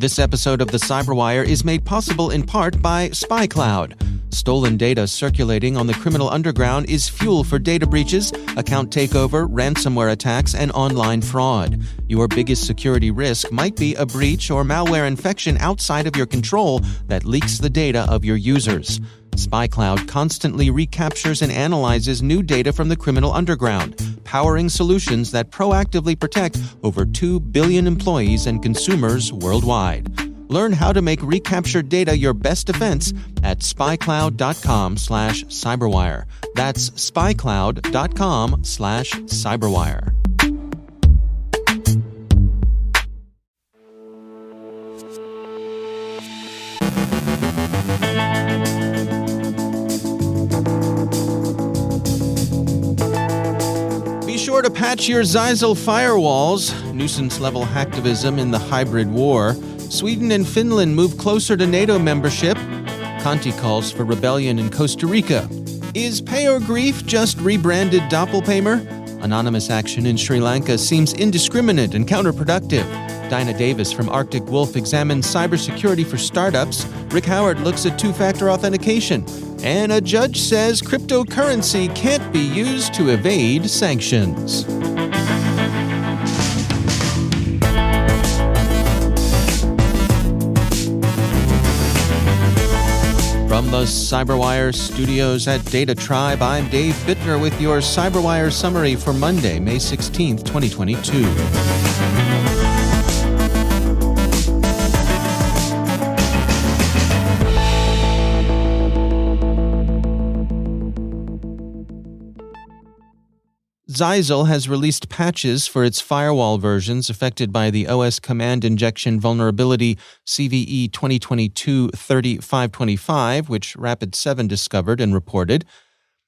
This episode of the CyberWire is made possible in part by SpyCloud. Stolen data circulating on the criminal underground is fuel for data breaches, account takeover, ransomware attacks, and online fraud. Your biggest security risk might be a breach or malware infection outside of your control that leaks the data of your users. SpyCloud constantly recaptures and analyzes new data from the criminal underground, powering solutions that proactively protect over 2 billion employees and consumers worldwide. Learn how to make recaptured data your best defense at spycloud.com/cyberwire. That's spycloud.com/cyberwire. Be sure to patch your Zyxel firewalls. Nuisance-level hacktivism in the hybrid war. Sweden and Finland move closer to NATO membership. Conti calls for rebellion in Costa Rica. Is pay or grief just rebranded doppelpaymer? Anonymous action in Sri Lanka seems indiscriminate and counterproductive. Dinah Davis from Arctic Wolf examines cybersecurity for startups. Rick Howard looks at two-factor authentication. And a judge says cryptocurrency can't be used to evade sanctions. From the CyberWire studios at Data Tribe, I'm Dave Bittner with your CyberWire summary for Monday, May 16th, 2022. Zyxel has released patches for its firewall versions affected by the OS command injection vulnerability CVE 2022-3525, which Rapid7 discovered and reported.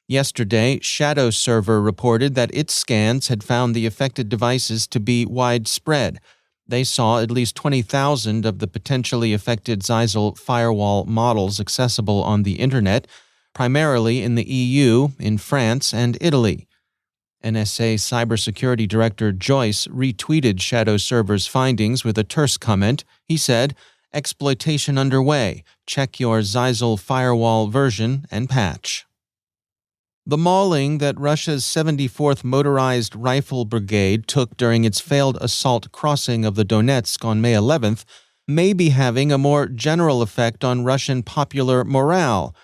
Yesterday, Shadow Server reported that its scans had found the affected devices to be widespread. They saw at least 20,000 of the potentially affected Zyxel firewall models accessible on the Internet, primarily in the EU, in France, and Italy. NSA Cybersecurity Director Joyce retweeted Shadow Server's findings with a terse comment. He said, "Exploitation underway. Check your Zyxel firewall version and patch." The mauling that Russia's 74th Motorized Rifle Brigade took during its failed assault crossing of the Donets on May 11th may be having a more general effect on Russian popular morale.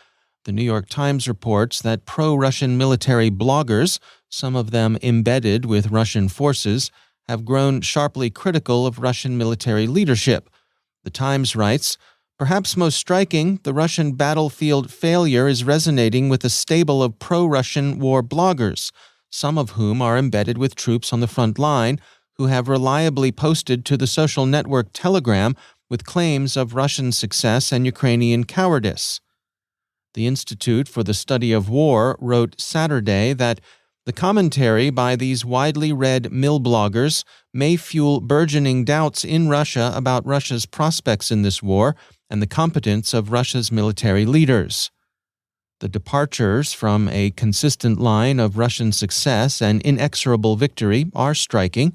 The New York Times reports that pro-Russian military bloggers, some of them embedded with Russian forces, have grown sharply critical of Russian military leadership. The Times writes, "Perhaps most striking, the Russian battlefield failure is resonating with a stable of pro-Russian war bloggers, some of whom are embedded with troops on the front line, who have reliably posted to the social network Telegram with claims of Russian success and Ukrainian cowardice." The Institute for the Study of War wrote Saturday that the commentary by these widely read mill bloggers may fuel burgeoning doubts in Russia about Russia's prospects in this war and the competence of Russia's military leaders. The departures from a consistent line of Russian success and inexorable victory are striking.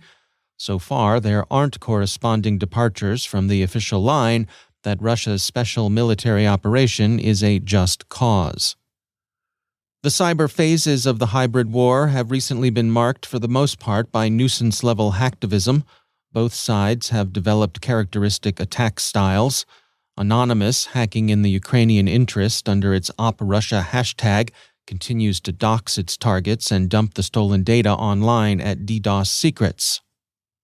So far, there aren't corresponding departures from the official line that Russia's special military operation is a just cause. The cyber phases of the hybrid war have recently been marked for the most part by nuisance-level hacktivism. Both sides have developed characteristic attack styles. Anonymous, hacking in the Ukrainian interest under its OpRussia hashtag, continues to dox its targets and dump the stolen data online at DDoS secrets.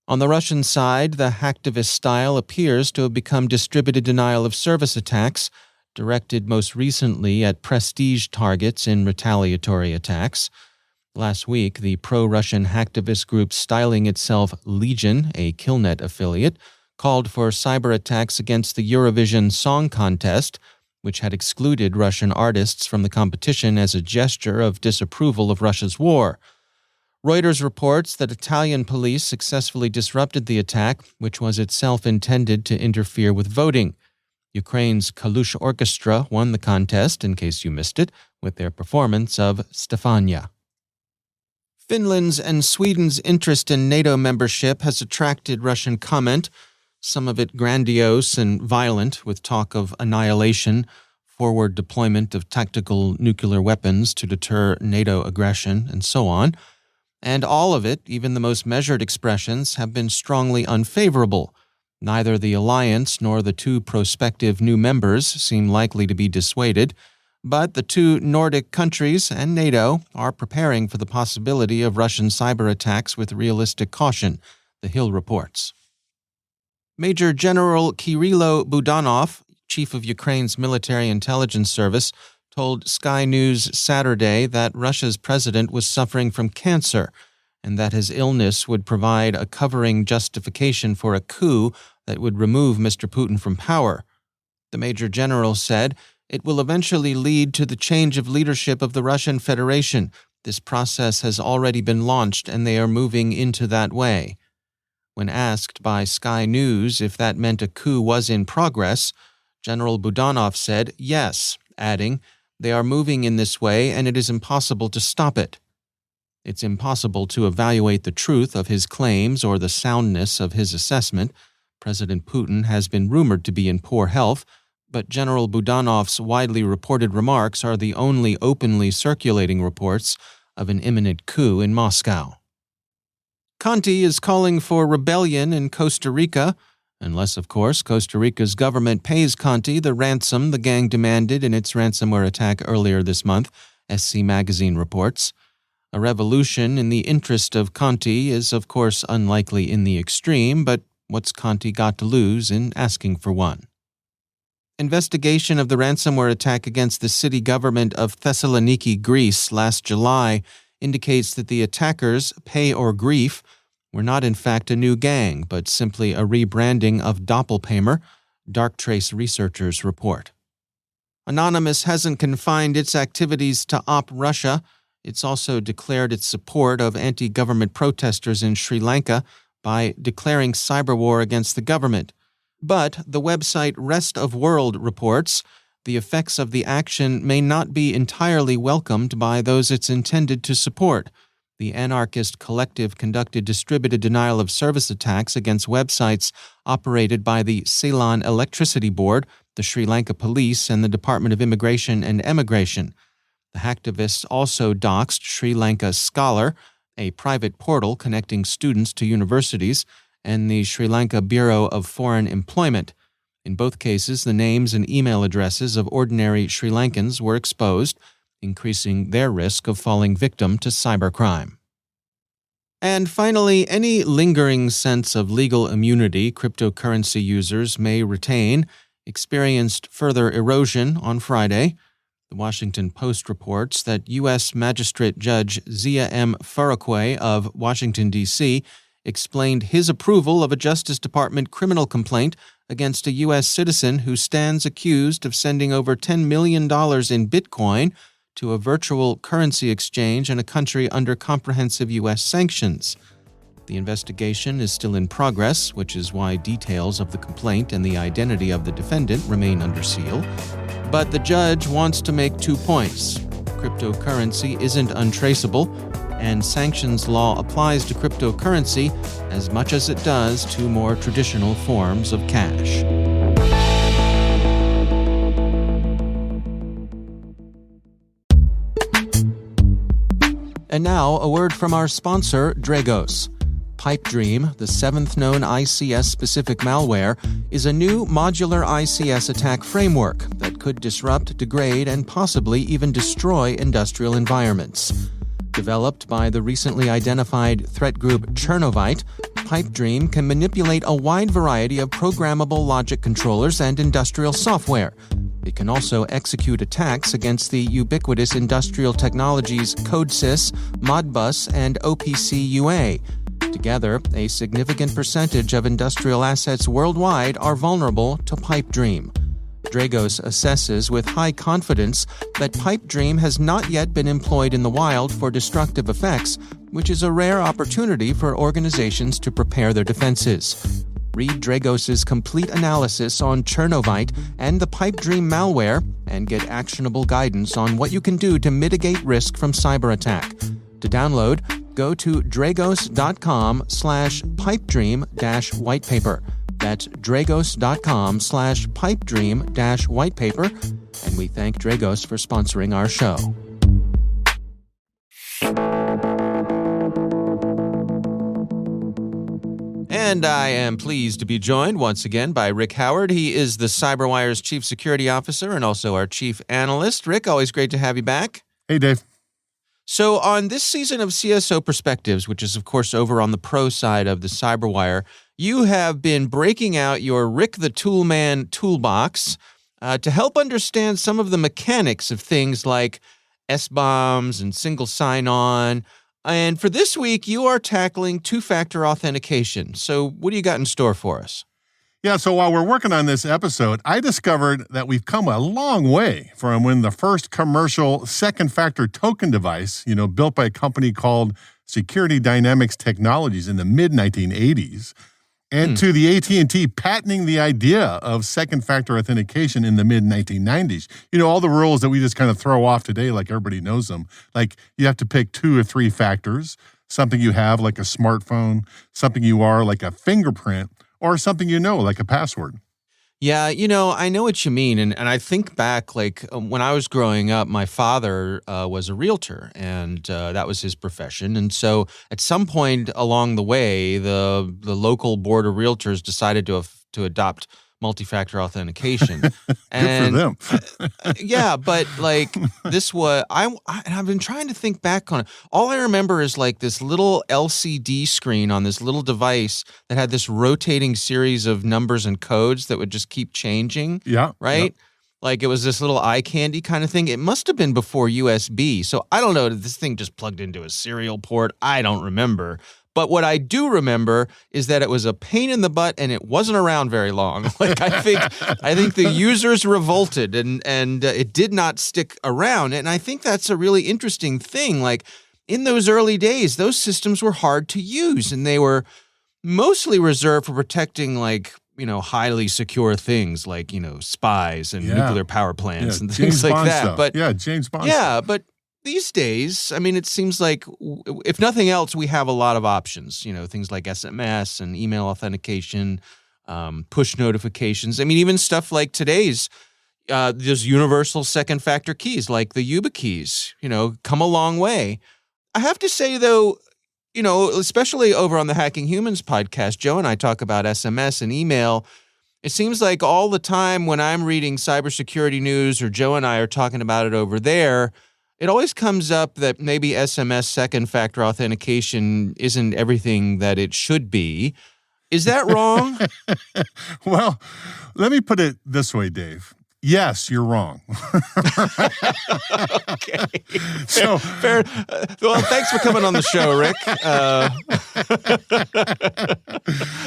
On the Russian side, the hacktivist style appears to have become distributed denial of service attacks, directed most recently at prestige targets in retaliatory attacks. Last week, the pro-Russian hacktivist group styling itself Legion, a Killnet affiliate, called for cyberattacks against the Eurovision Song Contest, which had excluded Russian artists from the competition as a gesture of disapproval of Russia's war. Reuters reports that Italian police successfully disrupted the attack, which was itself intended to interfere with voting. Ukraine's Kalush Orchestra won the contest, in case you missed it, with their performance of Stefania. Finland's and Sweden's interest in NATO membership has attracted Russian comment. some of it grandiose and violent, with talk of annihilation, forward deployment of tactical nuclear weapons to deter NATO aggression, and so on. And all of it, even the most measured expressions, have been strongly unfavorable. Neither the alliance nor the two prospective new members seem likely to be dissuaded, but the two Nordic countries and NATO are preparing for the possibility of Russian cyber attacks with realistic caution, The Hill reports. Major General Kirilo Budanov, chief of Ukraine's military intelligence service, told Sky News Saturday that Russia's president was suffering from cancer and that his illness would provide a covering justification for a coup that would remove Mr. Putin from power. The Major General said, "It will eventually lead to the change of leadership of the Russian Federation. This process has already been launched and they are moving into that way." When asked by Sky News if that meant a coup was in progress, General Budanov said yes, adding, "They are moving in this way and it is impossible to stop it." It's impossible to evaluate the truth of his claims or the soundness of his assessment. President Putin has been rumored to be in poor health, but General Budanov's widely reported remarks are the only openly circulating reports of an imminent coup in Moscow. Conti is calling for rebellion in Costa Rica, unless, of course, Costa Rica's government pays Conti the ransom the gang demanded in its ransomware attack earlier this month, SC Magazine reports. A revolution in the interest of Conti is, of course, unlikely in the extreme, but what's Conti got to lose in asking for one? Investigation of the ransomware attack against the city government of Thessaloniki, Greece, last July indicates that the attackers, Pay or Grief, were not in fact a new gang, but simply a rebranding of Doppelpaymer, Darktrace researchers report. Anonymous hasn't confined its activities to OpRussia. It's also declared its support of anti-government protesters in Sri Lanka by declaring cyber war against the government. But the website Rest of World reports the effects of the action may not be entirely welcomed by those it's intended to support. The anarchist collective conducted distributed denial of service attacks against websites operated by the Ceylon Electricity Board, the Sri Lanka Police, and the Department of Immigration and Emigration. The hacktivists also doxed Sri Lanka Scholar, a private portal connecting students to universities, and the Sri Lanka Bureau of Foreign Employment. In both cases, the names and email addresses of ordinary Sri Lankans were exposed, increasing their risk of falling victim to cybercrime. And finally, any lingering sense of legal immunity cryptocurrency users may retain experienced further erosion on Friday. The Washington Post reports that U.S. Magistrate Judge Zia M. Farquhar of Washington, D.C., explained his approval of a Justice Department criminal complaint against a U.S. citizen who stands accused of sending over $10 million in Bitcoin to a virtual currency exchange in a country under comprehensive U.S. sanctions. The investigation is still in progress, which is why details of the complaint and the identity of the defendant remain under seal. But the judge wants to make 2 points. Cryptocurrency isn't untraceable, and sanctions law applies to cryptocurrency as much as it does to more traditional forms of cash. And now, a word from our sponsor, Dragos. PipeDream, the 7th known ICS-specific malware, is a new modular ICS attack framework that could disrupt, degrade, and possibly even destroy industrial environments. Developed by the recently identified threat group Chernovite, PipeDream can manipulate a wide variety of programmable logic controllers and industrial software. It can also execute attacks against the ubiquitous industrial technologies CodeSys, Modbus, and OPC UA. Together, a significant percentage of industrial assets worldwide are vulnerable to PipeDream. Dragos assesses with high confidence that PipeDream has not yet been employed in the wild for destructive effects, which is a rare opportunity for organizations to prepare their defenses. Read Dragos' complete analysis on Chernovite and the PipeDream malware and get actionable guidance on what you can do to mitigate risk from cyber attack. To download, go to dragos.com/pipedream-whitepaper. That's dragos.com/pipedream-whitepaper. And we thank Dragos for sponsoring our show. And I am pleased to be joined once again by Rick Howard. He is the CyberWire's Chief Security Officer and also our Chief Analyst. Rick, always great to have you back. Hey, Dave. So on this season of CSO Perspectives, which is, of course, over on the pro side of the CyberWire, you have been breaking out your Rick the Toolman toolbox to help understand some of the mechanics of things like S-bombs and single sign-on. And for this week, you are tackling two-factor authentication. So what do you got in store for us? Yeah, so while we're working on this episode, I discovered that we've come a long way from when the first commercial second-factor token device, built by a company called Security Dynamics Technologies in the mid-1980s, and to the AT&T patenting the idea of second-factor authentication in the mid-1990s. All the rules that we just kind of throw off today like everybody knows them. Like you have to pick 2 or 3 factors, something you have like a smartphone, something you are like a fingerprint, or something like a password. Yeah, I know what you mean. And I think back, like when I was growing up, my father was a realtor, and that was his profession. And so at some point along the way, the local board of realtors decided to adopt multi-factor authentication. And, good for them. Yeah, but like this was, I've been trying to think back on it. All I remember is like this little LCD screen on this little device that had this rotating series of numbers and codes that would just keep changing. Yeah. Right? Yeah. Like it was this little eye candy kind of thing. It must have been before USB. So I don't know, did this thing just plugged into a serial port? I don't remember. But what I do remember is that it was a pain in the butt and it wasn't around very long. Like I think the users revolted and it did not stick around. And I think that's a really interesting thing. Like in those early days, those systems were hard to use and they were mostly reserved for protecting like, highly secure things like, spies and nuclear power plants and things like that. Stuff. But James Bond. Yeah, stuff. but these days, I mean, it seems like if nothing else, we have a lot of options, things like SMS and email authentication, push notifications. I mean, even stuff like today's, there's universal second factor keys like the Yuba keys, come a long way. I have to say, though, especially over on the Hacking Humans podcast, Joe and I talk about SMS and email. It seems like all the time when I'm reading cybersecurity news or Joe and I are talking about it over there, it always comes up that maybe SMS second-factor authentication isn't everything that it should be. Is that wrong? Well, let me put it this way, Dave. Yes, you're wrong. Okay. So fair. Well, thanks for coming on the show, Rick.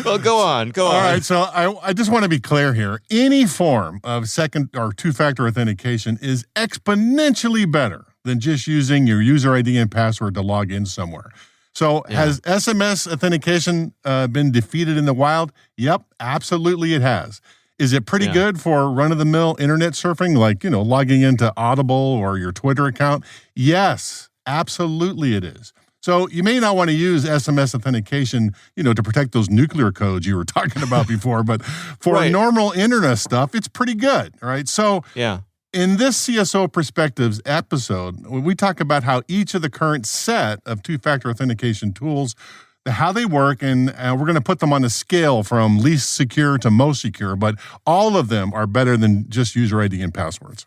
Well, go on. All right, so I just want to be clear here. Any form of second or two-factor authentication is exponentially better than just using your user ID and password to log in somewhere. So has SMS authentication been defeated in the wild? Yep, absolutely it has. Is it pretty good for run-of-the-mill internet surfing, like, logging into Audible or your Twitter account? Yes, absolutely it is. So you may not want to use SMS authentication, to protect those nuclear codes you were talking about before, but for normal internet stuff, it's pretty good, right? So in this CSO Perspectives episode, we talk about how each of the current set of two-factor authentication tools, how they work, and we're going to put them on a scale from least secure to most secure, but all of them are better than just user ID and passwords.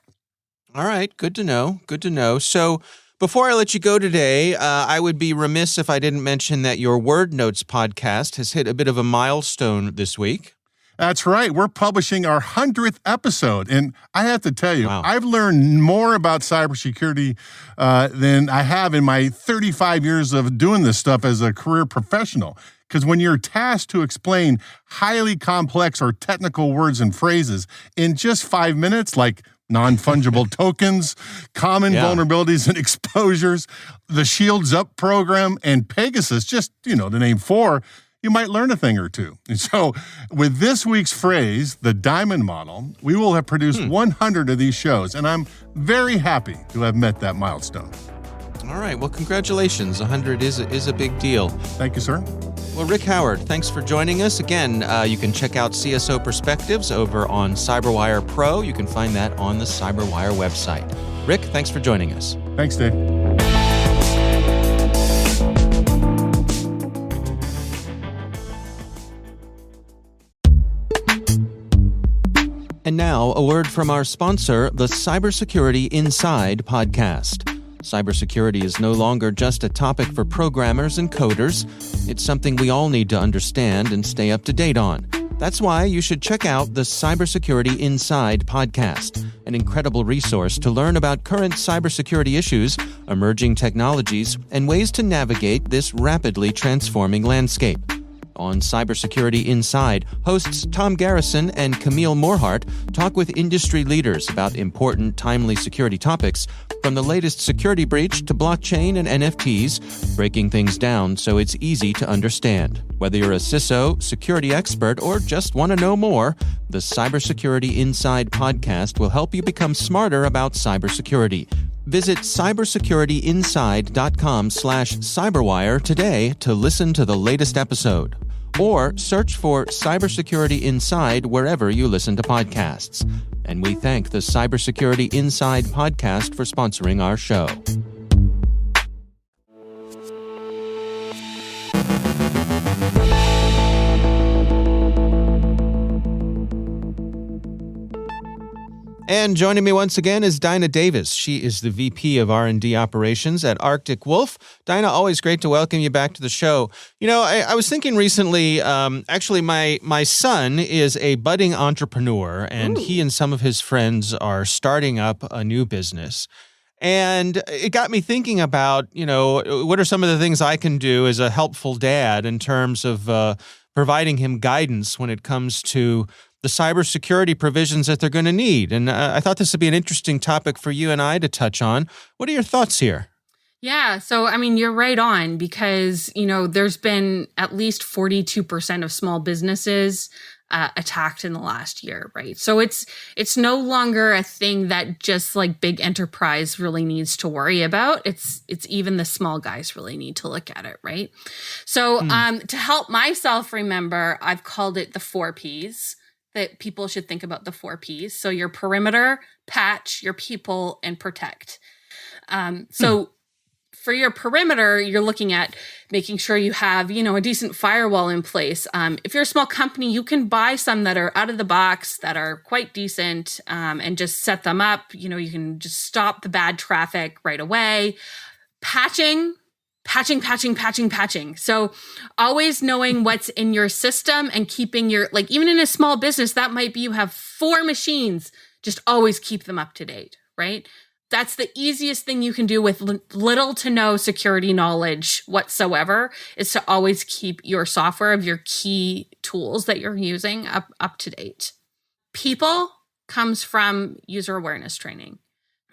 All right, good to know. Good to know. So before I let you go today, I would be remiss if I didn't mention that your Word Notes podcast has hit a bit of a milestone this week. That's right. We're publishing our 100th episode. And I have to tell you, I've learned more about cybersecurity than I have in my 35 years of doing this stuff as a career professional. Because when you're tasked to explain highly complex or technical words and phrases in just 5 minutes, like non-fungible tokens, common vulnerabilities and exposures, the Shields Up program, and Pegasus, just, to name 4, you might learn a thing or two. And so with this week's phrase, the diamond model, we will have produced 100 of these shows, and I'm very happy to have met that milestone. All right. Well, congratulations. 100 is a big deal. Thank you, sir. Well, Rick Howard, thanks for joining us. Again, you can check out CSO Perspectives over on CyberWire Pro. You can find that on the CyberWire website. Rick, thanks for joining us. Thanks, Dave. And now, a word from our sponsor, the Cybersecurity Inside podcast. Cybersecurity is no longer just a topic for programmers and coders. It's something we all need to understand and stay up to date on. That's why you should check out the Cybersecurity Inside podcast, an incredible resource to learn about current cybersecurity issues, emerging technologies, and ways to navigate this rapidly transforming landscape. On Cybersecurity Inside, hosts Tom Garrison and Camille Morhart talk with industry leaders about important, timely security topics, from the latest security breach to blockchain and NFTs, breaking things down so it's easy to understand. Whether you're a CISO, security expert, or just want to know more, the Cybersecurity Inside podcast will help you become smarter about cybersecurity. Visit cybersecurityinside.com/cyberwire today to listen to the latest episode. Or search for Cybersecurity Inside wherever you listen to podcasts. And we thank the Cybersecurity Inside podcast for sponsoring our show. And joining me once again is Dinah Davis. She is the VP of R&D Operations at Arctic Wolf. Dinah, always great to welcome you back to the show. You know, I was thinking recently, actually, my son is a budding entrepreneur, and he and some of his friends are starting up a new business. And it got me thinking about, you know, what are some of the things I can do as a helpful dad in terms of providing him guidance when it comes to the cybersecurity provisions that they're going to need. And I thought this would be an interesting topic for you and I to touch on. What are your thoughts here? Yeah, so I mean, you're right on because, you know, there's been at least 42% of small businesses attacked in the last year, right? So it's no longer a thing that just like big enterprise really needs to worry about. It's even the small guys really need to look at it, right? So to help myself remember, I've called it the 4 Ps. That people should think about the 4 Ps. So your perimeter, patch, your people, and protect. So for your perimeter, you're looking at making sure you have, you know, a decent firewall in place. If you're a small company, you can buy some that are out of the box, that are quite decent, and just set them up. You know, you can just stop the bad traffic right away. Patching. So always knowing what's in your system and keeping your, like even in a small business, that might be you have 4 machines, just always keep them up to date, right? That's the easiest thing you can do with little to no security knowledge whatsoever, is to always keep your software of your key tools that you're using up to date. People comes from user awareness training.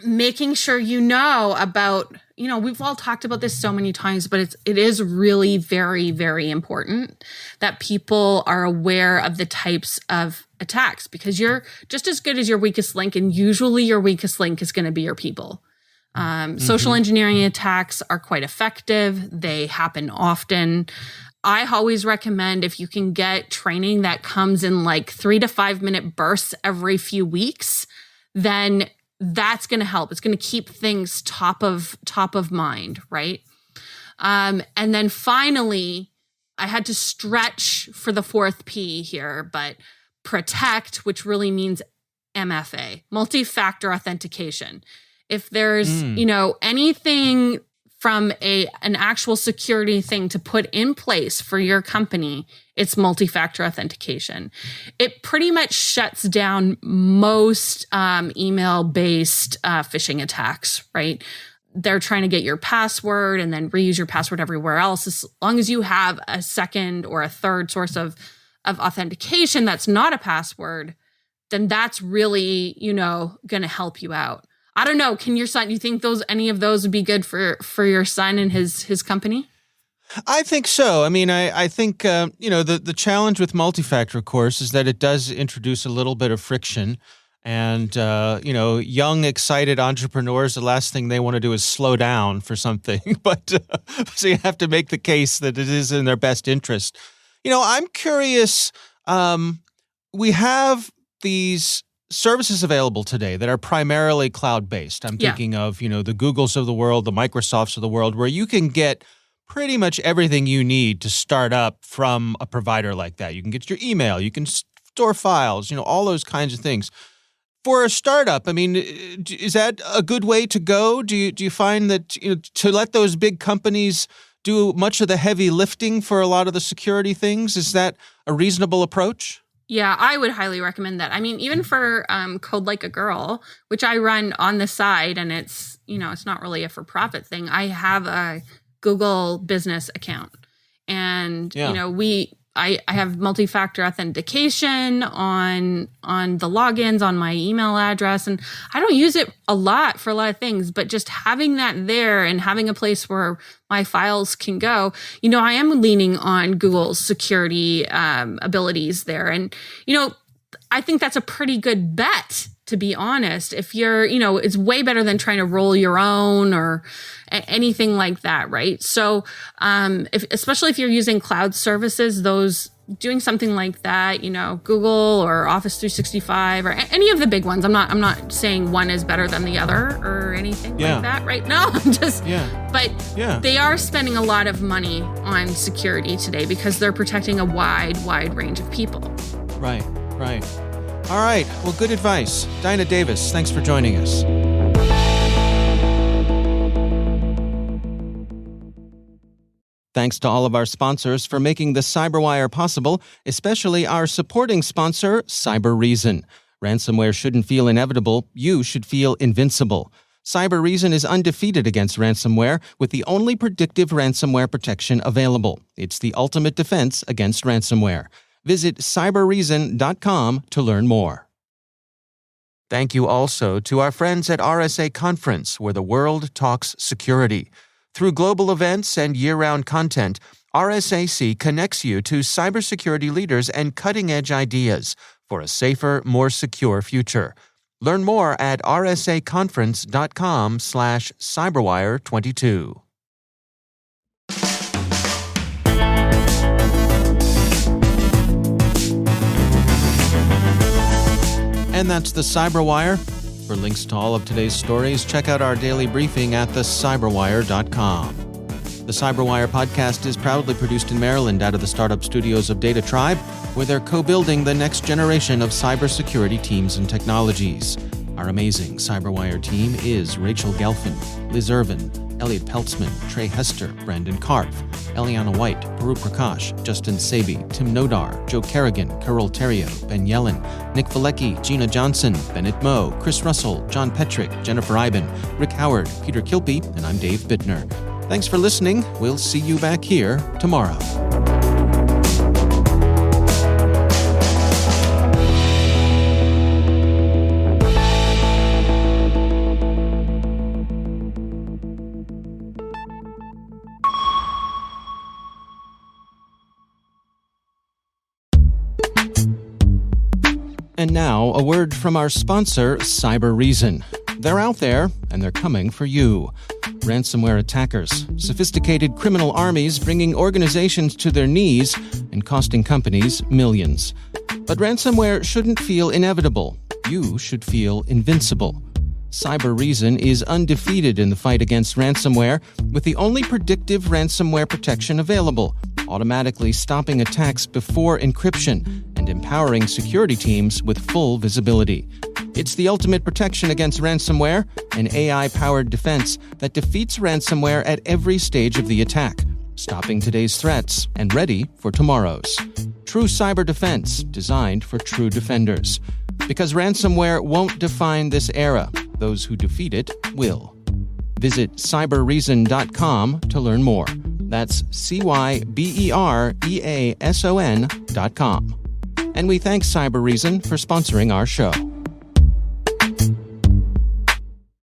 Making sure you know about, you know, we've all talked about this so many times, but it is really very, very important that people are aware of the types of attacks, because you're just as good as your weakest link, and usually your weakest link is going to be your people. Social engineering attacks are quite effective. They happen often. I always recommend, if you can get training that comes in like 3 to 5 minute bursts every few weeks, then that's going to help. It's going to keep things top of mind, right? And then finally, I had to stretch for the 4th P here, but protect, which really means MFA, multi-factor authentication. If there's, you know, anything from an actual security thing to put in place for your company, it's multi-factor authentication. It pretty much shuts down most email-based phishing attacks, right? They're trying to get your password and then reuse your password everywhere else. As long as you have a second or a third source of authentication that's not a password, then that's really, you know, going to help you out. I don't know. Can your son, you think any of those would be good for your son and his company? I think so. I mean, I think, you know, the challenge with multi-factor, of course, is that it does introduce a little bit of friction. And, young, excited entrepreneurs, the last thing they want to do is slow down for something. But so you have to make the case that it is in their best interest. I'm curious. We have these services available today that are primarily cloud-based. I'm thinking of, the Googles of the world, the Microsofts of the world, where you can get pretty much everything you need to start up from a provider like that. You can get your email, you can store files, all those kinds of things. For a startup, is that a good way to go? Do you find that to let those big companies do much of the heavy lifting for a lot of the security things? Is that a reasonable approach? Yeah, I would highly recommend that. Even for Code Like a Girl, which I run on the side, and it's not really a for-profit thing. I have a Google business account, and I have multi-factor authentication on the logins on my email address, and I don't use it a lot for a lot of things, but just having that there and having a place where my files can go, I am leaning on Google's security abilities there. And, I think that's a pretty good bet, to be honest. If you're, it's way better than trying to roll your own or anything like that, right? So, especially if you're using cloud services, doing something like that, Google or Office 365 or any of the big ones. I'm not saying one is better than the other or anything like that, right? No, I'm just, they are spending a lot of money on security today because they're protecting a wide range of people. Right. All right. Well, good advice. Dinah Davis, thanks for joining us. Thanks to all of our sponsors for making the CyberWire possible, especially our supporting sponsor, CyberReason. Ransomware shouldn't feel inevitable. You should feel invincible. CyberReason is undefeated against ransomware with the only predictive ransomware protection available. It's the ultimate defense against ransomware. Visit cyberreason.com to learn more. Thank you also to our friends at RSA Conference, where the world talks security. Through global events and year-round content, RSAC connects you to cybersecurity leaders and cutting-edge ideas for a safer, more secure future. Learn more at rsaconference.com/cyberwire22. And that's the CyberWire. For links to all of today's stories, check out our daily briefing at thecyberwire.com. The CyberWire podcast is proudly produced in Maryland out of the startup studios of Data Tribe, where they're co-building the next generation of cybersecurity teams and technologies. Our amazing CyberWire team is Rachel Gelfin, Liz Irvin, Elliot Peltzman, Trey Hester, Brandon Karpf, Eliana White, Baru Prakash, Justin Sabi, Tim Nodar, Joe Kerrigan, Carol Terrio, Ben Yellen, Nick Valecki, Gina Johnson, Bennett Moe, Chris Russell, John Petrick, Jennifer Iben, Rick Howard, Peter Kilpie, and I'm Dave Bittner. Thanks for listening. We'll see you back here tomorrow. And now, a word from our sponsor, CyberReason. They're out there, and they're coming for you. Ransomware attackers, sophisticated criminal armies bringing organizations to their knees and costing companies millions. But ransomware shouldn't feel inevitable. You should feel invincible. CyberReason is undefeated in the fight against ransomware with the only predictive ransomware protection available, automatically stopping attacks before encryption and empowering security teams with full visibility. It's the ultimate protection against ransomware, an AI-powered defense that defeats ransomware at every stage of the attack, stopping today's threats and ready for tomorrow's. True cyber defense designed for true defenders. Because ransomware won't define this era, those who defeat it will. Visit cyberreason.com to learn more. That's CYBEREASON.com. And we thank CyberReason for sponsoring our show.